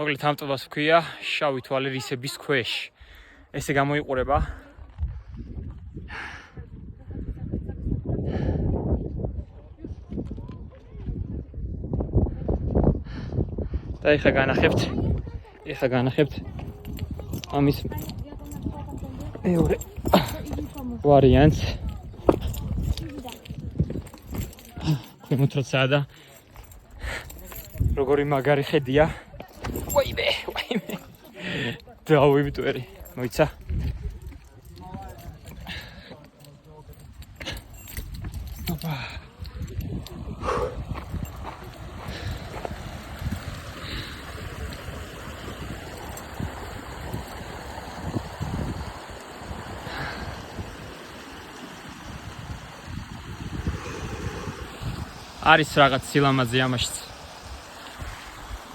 მოკლედ ამ ტბას ჰქვია შავი თვალი რისების ქვეშ. ესე გამოიყურება. და ეხლა განახებთ ამის მეორე ვარიანტს. ქვემოთ როცაა და როგორი მაგარი ხედია. ვაიმე. დავიმტვერი. მოიცა. ოპა. არის რაღაც სილამაზე ამაშიც.